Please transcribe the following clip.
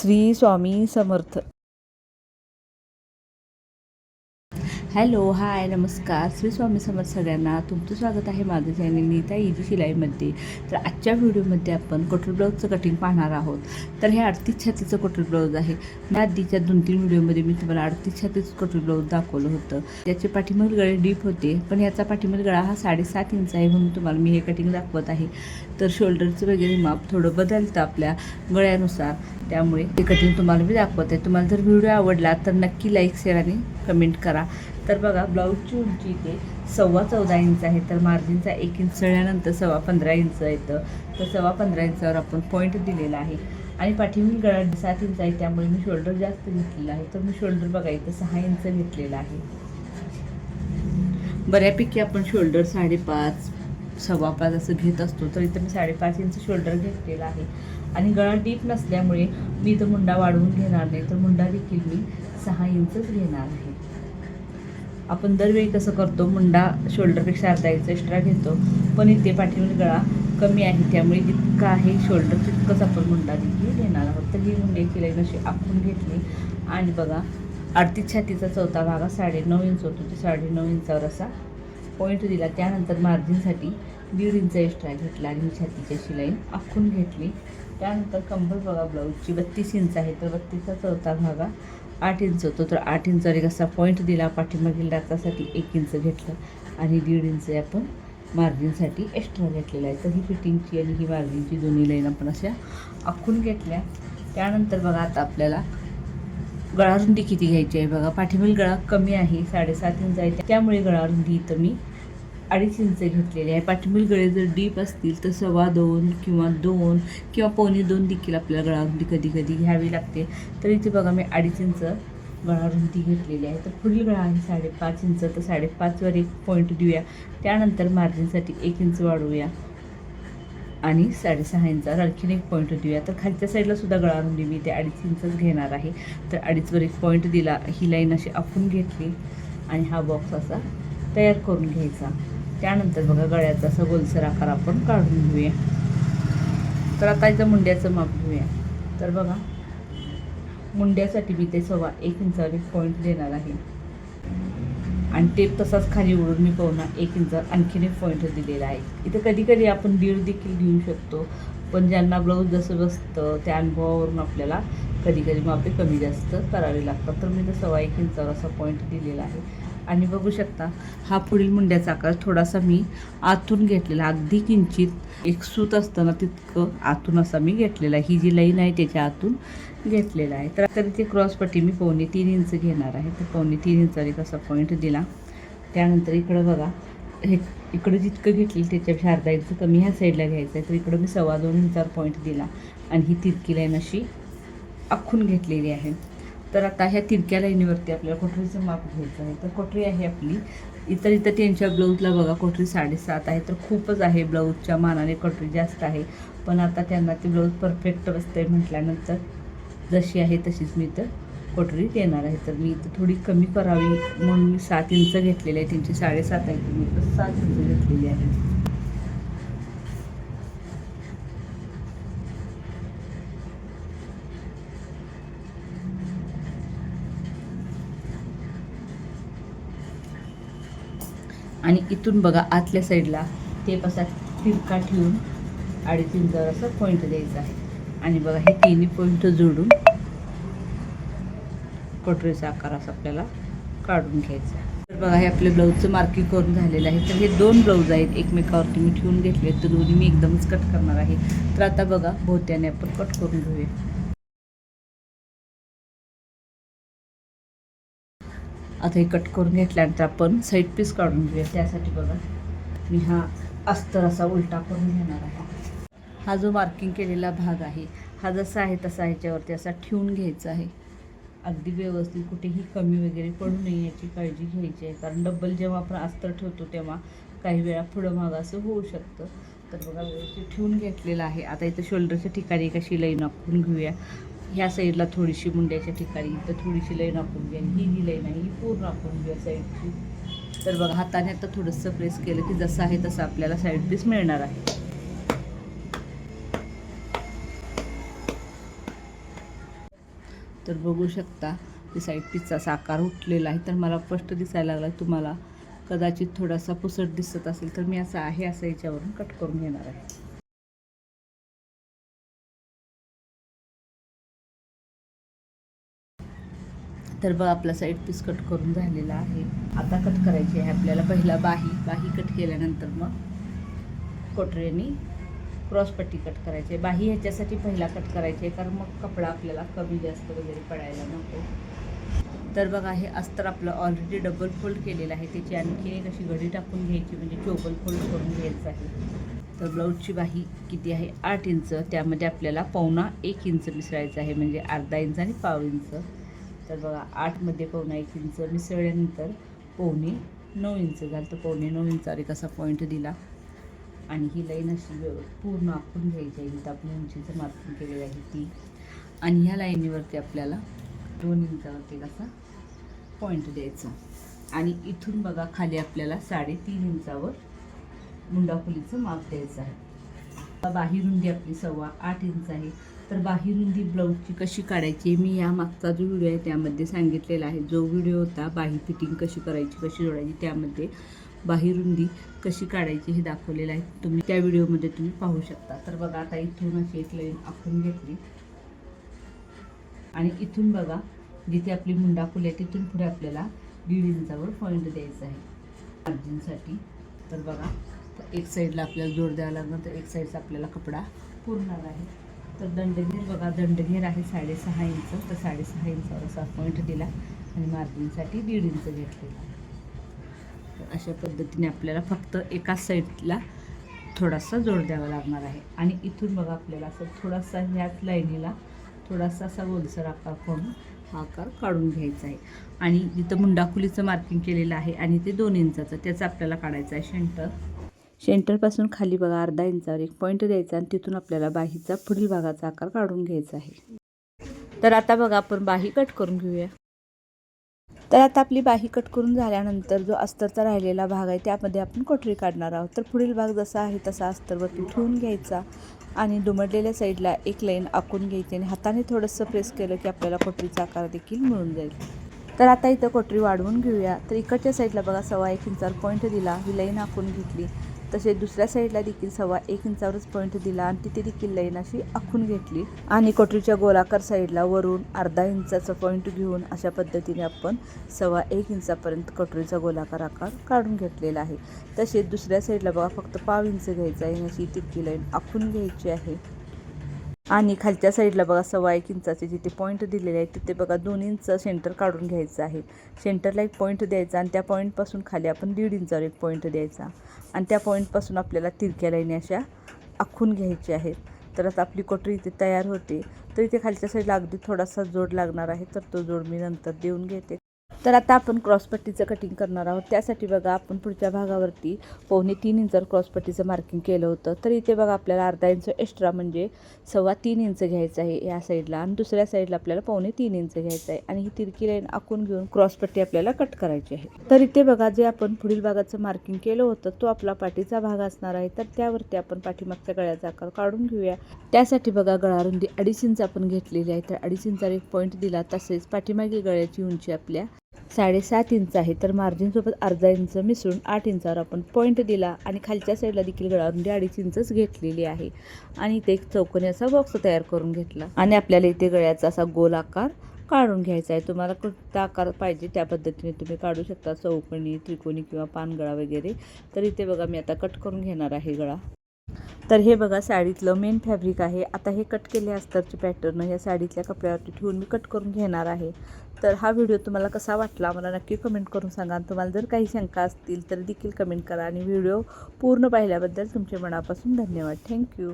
Shri Swami Samarth. Hello, हाय, नमस्कार. श्री स्वामी समर्थ सगळ्यांना. तुमचं स्वागत आहे माझं चॅनल नीता इजी शिलाईमध्ये. तर आजच्या व्हिडिओमध्ये आपण कॉटन ब्लाऊजचं कटिंग पाहणार आहोत. तर हे 38 छातीचं कॉटन ब्लाऊज आहे. मी आधीच्या 2-3 व्हिडिओमध्ये मी तुम्हाला 38 छातीचं कॉटन ब्लाऊज दाखवलं होतं. त्याचे पाठीमागील गळे डीप होते, पण याचा पाठीमागील गळा हा 7.5 इंच आहे, म्हणून तुम्हाला मी हे कटिंग दाखवत आहे. तर शोल्डरचं वगैरे माप थोडं बदलतं आपल्या गळ्यानुसार, त्यामुळे ते कटिंग तुम्हाला मी दाखवत आहे. तुम्हाला जर व्हिडिओ आवडला तर नक्की लाईक, शेअर आणि कमेंट करा. तर बघा, ब्लाऊजची उंची इथे 14.25 इंच आहे. तर मार्जिनचा 1 इंच चढल्यानंतर 15.25 इंच येतं. तर 15.25 इंचावर आपण पॉईंट दिलेला आहे. आणि पाठीमागील गळा 7 इंच आहे, त्यामुळे मी शोल्डर जास्त घेतलेला आहे. तर मी शोल्डर बघा इथं 6 इंच घेतलेला आहे. बऱ्यापैकी आपण शोल्डर 5.5, 5.25 असं घेत असतो. तर इथं मी 5.5 इंच शोल्डर घेतलेला आहे. आणि गळा डीप नसल्यामुळे मी इथं मुंडा वाढवून घेणार नाही, तर मुंडा देखील मी 6 इंचच घेणार आहे. आपण दरवेळी कसं करतो, मुंडा शोल्डरपेक्षा अर्धा इंच एक्स्ट्रा घेतो, पण इथे पाठीमागील गळा कमी आहे, त्यामुळे जितकं आहे शोल्डर तितकंच आपण मुंडा देखील घेणार आहोत. तर ही मुंड्याची लाईन अशी आखून घेतली. आणि बघा, 38 छातीचा चौथा भाग 9.5 इंच होतो, ते 9.5 इंचावर असा पॉईंट दिला. त्यानंतर मार्जिनसाठी 1.5 इंच एक्स्ट्रा घेतला आणि छातीची अशी लाईन आखून घेतली. त्यानंतर कंबर बघा, ब्लाऊजची 32 इंच आहे, तर 32चा चौथा भाग 8 इंच होतो. तर 8 इंचावर एक असा पॉईंट दिला. पाठीमागील डाचासाठी 1 इंच घेतलं आणि 1.5 इंच आपण मार्जिनसाठी एक्स्ट्रा घेतलेला आहे. तर ही फिटिंगची आणि ही मार्जिनची दोन्ही लाईन आपण अशा आखून घेतल्या. त्यानंतर बघा, आता आपल्याला गळा रुंदी किती घ्यायची आहे बघा. पाठीमागील गळा कमी आहे, 7.5 इंच आहे, त्यामुळे गळा रुंदी इथं मी 2.5 इंच घेतलेली आहे. पाठीमागील गळे जर डीप असतील तर 2.25 किंवा 2 किंवा 2.25 देखील आपल्याला गळा रुंदी कधी कधी घ्यावी लागते. तर इथे बघा, मी 2.5 इंच गळा रुंदी घेतलेली आहे. तर पुढील गळा आहे 5.5 इंच, तर 5.5वर एक पॉईंट देऊया. त्यानंतर मार्जिनसाठी 1 इंच वाढवूया आणि 6.5 इंचावर आणखीन एक पॉईंट देऊया. तर खालच्या साईडला सुद्धा गळा रुंदी मी ते 2.5 इंचच घेणार आहे. तर 2.5वर एक पॉईंट दिला, ही लाईन अशी आखून घेतली आणि हा बॉक्स असा तयार करून घ्यायचा. त्यानंतर बघा, गळ्याचा असा गोलसर आकार आपण काढून घेऊया. तर आता इथं मुंड्याचं माप घेऊया. तर बघा, मुंड्यासाठी मी ते 1.25 इंचावर एक पॉईंट देणार आहे आणि टेप तसाच खाली ओढून मी 1 इंचावर आणखीन एक पॉईंट दिलेला आहे. इथं कधी कधी आपण 1.5 देखील घेऊ शकतो, पण ज्यांना ब्लाऊज जसं बसतं त्या अनुभवावरून आपल्याला कधी कधी मापे कमी जास्त करावे लागतात. तर मी तर 1.25 इंचावर असा पॉईंट दिलेला आहे. आणि बघू शकता, हा पुढील मुंड्याचा आकार थोडासा मी आतून घेतलेला, अगदी किंचित एक सूत असताना तितकं आतून असा मी घेतलेला आहे. ही जी लाईन आहे त्याच्या आतून घेतलेला आहे. तर आता इथे क्रॉसपट्टी मी 2.25 इंच घेणार आहे. तर 2.25 इंचावर एक असा पॉईंट दिला. त्यानंतर इकडं बघा, हे इकडं जितकं घेतली त्याच्यापेक्षा अर्धा इंच कमी ह्या साईडला घ्यायचं आहे. तर इकडं मी 2.25 इंचावर पॉईंट दिला आणि ही तिरकी लाईन अशी आखून घेतलेली आहे. तर आता ह्या तिरक्या लाईनीवरती आपल्याला कोठरीचं माप घ्यायचं आहे. तर कोठरी आहे आपली इथं त्यांच्या ब्लाऊजला बघा, कोठरी 7.5 आहे. तर खूपच आहे, ब्लाऊजच्या मानाने कोठरी जास्त आहे, पण आता त्यांना ते ब्लाऊज परफेक्ट बसतंय म्हटल्यानंतर जशी आहे तशीच मी इथं कोठरी देणार आहे. तर मी इथं थोडी कमी करावी म्हणून मी 7 इंच घेतलेली आहे. त्यांची 7.5 आहे, मी इथं 7 इंच घेतलेली आहे. आणि इथून बघा, आतल्या साईडला टेप असा तिरका ठेवून 2.5 इंचावर असा पॉईंट द्यायचा आहे. आणि बघा, हे तिन्ही पॉईंट जोडून कोठरीचा आकार असा आपल्याला काढून घ्यायचा आहे. तर बघा, हे आपल्या ब्लाऊजचं मार्किंग करून झालेलं आहे. तर हे 2 ब्लाऊज आहेत, एकमेकावरती मी ठेवून घेतले आहेत. तर दोन्ही मी एकदमच कट करणार आहे. तर आता बघा, भोवत्याने आपण कट करून घेऊया. आता हे कट करून घेतल्यानंतर आपण साईड पीस काढून घेऊया. त्यासाठी बघा, मी हा अस्तर असा उलटा करून घेणार आहे. हा जो मार्किंग केलेला भाग आहे, हा जसा आहे तसा ह्याच्यावरती असा ठेवून घ्यायचा आहे. अगदी व्यवस्थित, कुठेही कमी वगैरे पडू नये याची काळजी घ्यायची आहे. कारण डबल जेव्हा आपण अस्तर ठेवतो तेव्हा काही वेळा पुढं मागं असं होऊ शकतं. तर बघा, व्यवस्थित ठेवून घेतलेलं आहे. आता इथं शोल्डरच्या ठिकाणी एक अशी लाईन आखून घेऊया. ह्या साईडला थोडीशी मुंड्याच्या ठिकाणी इथं थोडीशी लाईन आखून घ्या. ही जी लाईन आहे ही पूर्ण आखून घेऊया साईडची. तर बघा, हाताने आता थोडंसं प्रेस केलं की जसं आहे तसं आपल्याला साईड पीस मिळणार आहे. तर बघू शकता ती साईड पीसचा आकार उठलेला आहे. तर मला स्पष्ट दिसायला लागला. तुम्हाला कदाचित थोडासा पुसट दिसत असेल तर मी असं आहे असं याच्यावरून कट करून घेणार आहे. तर बघ आपला साईड पीस कट करून झालेला आहे. आता कट करायची आहे आपल्याला पहिला बाही कट केल्यानंतर मग कोटरेनी क्रॉसपट्टी कट करायची आहे. बाही ह्याच्यासाठी पहिला कट करायची आहे कारण मग कपडा आपल्याला कमी जास्त वगैरे पडायला नको. तर बघा हे अस्तर आपलं ऑलरेडी डबल फोल्ड केलेलं आहे. त्याची आणखी एक अशी घडी टाकून घ्यायची म्हणजे चोबल फोल्ड करून घ्यायचं आहे. तर ब्लाऊजची बाही किती आहे 8 इंच, त्यामध्ये आपल्याला 1.25 इंच मिसळायचं आहे म्हणजे अर्धा इंच आणि पाव इंच. तर बघा 8मध्ये 1.25 इंच मिसळल्यानंतर 8.25 इंच झालं. तर 8.25 इंचावर एक असा पॉईंट दिला आणि ही लाईन अशी पूर्ण आखून घ्यायची आहे. इथं आपण उंचीचं मार्किंग केलेलं आहे ती, आणि ह्या लाईनीवरती आपल्याला 2 इंचावरती असा पॉईंट द्यायचा. आणि इथून बघा खाली आपल्याला 3.5 इंचावर मुंडाखोलीचं माप द्यायचं आहे. बाही रुंदी आपली 8.25 इंच आहे. तर बाही रुंदी ब्लाऊजची कशी काढायची मी या मागचा जो व्हिडिओ आहे त्यामध्ये सांगितलेला आहे. जो व्हिडिओ होता बाही फिटिंग कशी करायची कशी जोडायची त्यामध्ये बाही रुंदी कशी काढायची हे दाखवलेलं आहे. तुम्ही त्या व्हिडिओमध्ये तुम्ही पाहू शकता. तर बघा आता इथून अशी एक लाईन आखून घेतली आणि इथून बघा जिथे आपली मुंडाखोली आहे तिथून पुढे आपल्याला 1.5 इंचावर पॉईंट द्यायचा आहे मार्जिनसाठी. तर बघा एक साईडला आपल्याला जोड द्यावा लागणार, तर एक साईडचा आपल्याला कपडा पुरणार आहे. तर दंडघेर बघा, दंडघेर आहे 6.5 इंच. तर 6.5 इंचावर असा पॉईंट दिला आणि मार्जिनसाठी 1.5 इंच घेतलेला. तर अशा पद्धतीने आपल्याला फक्त एकाच साईडला थोडासा जोड द्यावा लागणार आहे. आणि इथून बघा आपल्याला असं थोडासा ह्याच लाईनीला थोडासा असा ओलसर आकार करून हा आकार काढून घ्यायचा आहे. आणि जिथं मुंडाखोलीचं मार्किंग केलेलं आहे आणि ते 2 इंचाचं त्याचं आपल्याला काढायचं आहे सेंटरपासून खाली बघा अर्धा इंचावर एक पॉईंट द्यायचा आणि तिथून आपल्याला बाहीचा पुढील भागाचा आकार काढून घ्यायचा आहे. तर आता बघा आपण बाही कट करून घेऊया. तर आता आपली बाही कट करून झाल्यानंतर जो अस्तरचा राहिलेला भाग आहे त्यामध्ये आपण कोटरी काढणार आहोत. तर पुढील भाग जसा आहे तसा अस्तरवरती ठेवून घ्यायचा आणि दुमडलेल्या साईडला एक लाईन आखून घ्यायची आणि हाताने थोडंसं प्रेस केलं की आपल्याला कोटरीचा आकार देखील मिळून जाईल. तर आता इथं कोटरी वाढवून घेऊया. तर इकडच्या साईडला बघा 1.25 इंचावर पॉईंट दिला, ही लाईन आखून घेतली. तसेच दुसऱ्या साईडला देखील 1.25 इंचावरच पॉईंट दिला आणि तिथे देखील लाईन अशी आखून घेतली. आणि कोटरीच्या गोलाकार साईडला वरून अर्धा इंचाचा पॉईंट घेऊन अशा पद्धतीने आपण 1.25 इंचापर्यंत कोटरीचा गोलाकार आकार काढून घेतलेला आहे. तसेच दुसऱ्या साईडला बघा फक्त पाव इंच घ्यायचा आहे, अशी तिरकी लाईन आखून घ्यायची आहे. आणि खालच्या साईडला बघा 1.25 इंचाचे जिथे पॉईंट दिलेले आहेत तिथे बघा 2 इंच सेंटर काढून घ्यायचं आहे. सेंटरला एक पॉईंट द्यायचा आणि त्या पॉईंटपासून खाली आपण 1.5 इंचावर एक पॉईंट द्यायचा आणि त्या पॉईंटपासून आपल्याला तिरक्या लाईनी अशा आखून घ्यायच्या आहेत. तर आता आपली कोटरी इथे तयार होते. तर इथे खालच्या साईडला अगदी थोडासा जोड लागणार आहे, तर तो जोड मी नंतर देऊन घेते. तर आता आपण क्रॉसपट्टीचं कटिंग करणार आहोत. त्यासाठी बघा आपण पुढच्या भागावरती 2.25 इंचावर क्रॉसपट्टीचं मार्किंग केलं होतं. तर इथे बघा आपल्याला अर्धा इंच एक्स्ट्रा म्हणजे 3.25 इंच घ्यायचं आहे या साईडला आणि दुसऱ्या साईडला आपल्याला 2.25 इंच घ्यायचं आहे आणि ही तिरकी लाईन आखून घेऊन क्रॉसपट्टी आपल्याला कट करायची आहे. तर इथे बघा जे आपण पुढील भागाचं मार्किंग केलं होतं तो आपला पाठीचा भाग असणार आहे. तर त्यावरती आपण पाठीमागच्या गळ्याचा आकार काढून घेऊया. त्यासाठी बघा गळा रुंदी 2.5 इंच आपण घेतलेली आहे. तर 2.5 इंचावर एक पॉईंट दिला. तसेच पाठीमागे गळ्याची उंची आपल्या 7.5 इंच आहे. तर मार्जिनसोबत अर्धा इंच मिसळून 8 इंचावर आपण पॉईंट दिला आणि खालच्या साईडला देखील गळा रुंदी 2.5 इंचच घेतलेली आहे. आणि इथे एक चौकोनी असा बॉक्स तयार करून घेतला आणि आपल्याला इथे गळ्याचा असा गोल आकार काढून घ्यायचा आहे. तुम्हाला कोणता आकार पाहिजे त्या पद्धतीने तुम्ही काढू शकता, चौकोनी, त्रिकोणी किंवा पानगळा वगैरे. तर इथे बघा मी आता कट करून घेणार आहे गळा. तर हे बघा साडीतलं मेन फॅब्रिक आहे. आता हे कट केले अस्तरचे पॅटर्न या साडीतल्या कपड्यावरती ठेवून मी कट करून घेणार आहे. तर हा व्हिडिओ तुम्हाला कसा वाटला मला नक्की कमेंट करून सांगा. तुम्हाला जर काही शंका असतील तर देखील कमेंट करा आणि व्हिडिओ पूर्ण पाहिल्याबद्दल तुमचे मनापासून धन्यवाद. थँक्यू.